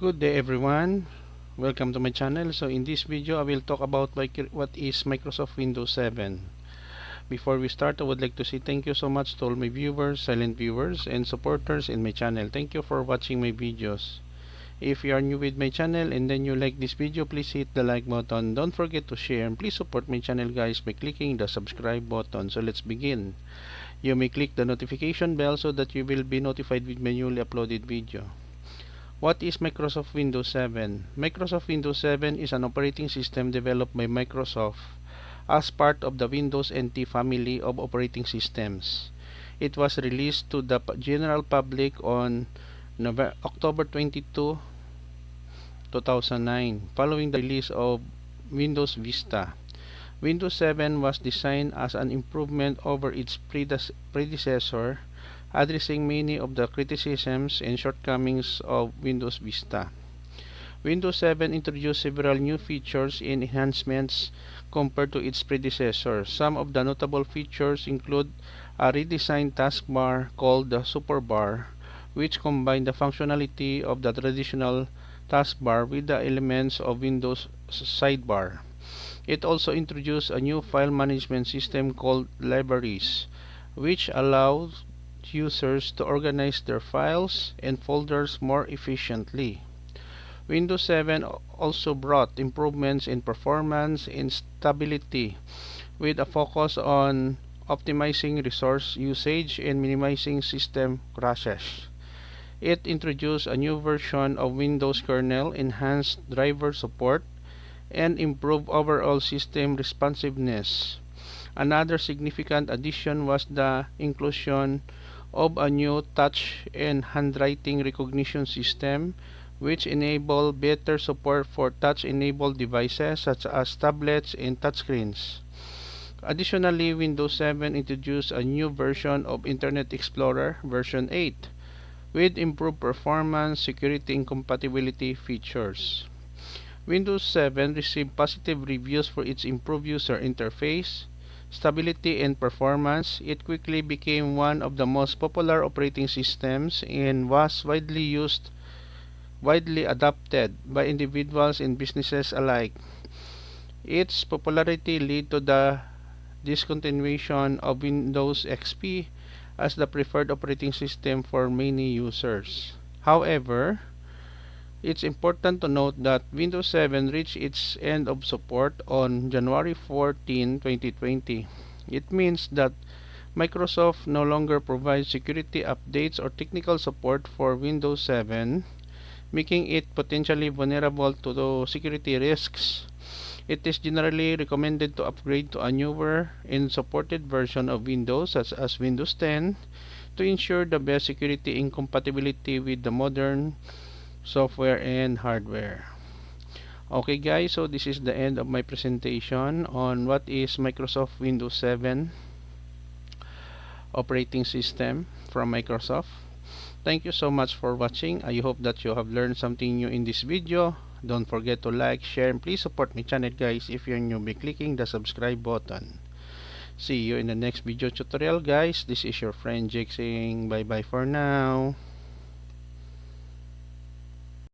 Good day everyone, welcome to my channel. So in this video I will talk about what is Microsoft Windows 7. Before we start, I would like to say thank you so much to all my viewers, silent viewers, and supporters in my channel. Thank you for watching my videos. If you are new with my channel and then you like this video, please hit the like button. Don't forget to share, and please support my channel guys by clicking the subscribe button. So let's begin. You may click the notification bell so that you will be notified with my newly uploaded video. What is Microsoft Windows 7? Microsoft Windows 7 is an operating system developed by Microsoft as part of the Windows NT family of operating systems. It was released to the general public on October 22, 2009, following the release of Windows Vista. Windows 7 was designed as an improvement over its predecessor, addressing many of the criticisms and shortcomings of Windows Vista. Windows 7 introduced several new features and enhancements compared to its predecessor. Some of the notable features include a redesigned taskbar called the Superbar, which combined the functionality of the traditional taskbar with the elements of Windows sidebar. It also introduced a new file management system called Libraries, which allows users to organize their files and folders more efficiently. Windows 7 also brought improvements in performance and stability, with a focus on optimizing resource usage and minimizing system crashes. It introduced a new version of Windows kernel, enhanced driver support, and improved overall system responsiveness. Another significant addition was the inclusion of a new touch and handwriting recognition system, which enabled better support for touch-enabled devices such as tablets and touchscreens. Additionally, Windows 7 introduced a new version of Internet Explorer version 8 with improved performance, security, and compatibility features. Windows 7 received positive reviews for its improved user interface, stability, and performance. It quickly became one of the most popular operating systems and was widely adopted by individuals and businesses alike. Its popularity led to the discontinuation of Windows XP as the preferred operating system for many users. However, it's important to note that Windows 7 reached its end of support on January 14, 2020. It means that Microsoft no longer provides security updates or technical support for Windows 7, making it potentially vulnerable to the security risks. It is generally recommended to upgrade to a newer and supported version of Windows, such as Windows 10, to ensure the best security and compatibility with the modern software and hardware. Okay guys, so this is the end of my presentation on what is Microsoft Windows 7 operating system from Microsoft. Thank you so much for watching. I hope that you have learned something new in this video. Don't forget to like, share, and please support my channel guys if you're new by clicking the subscribe button. See you in the next video tutorial guys. This is your friend Jake saying bye bye for now.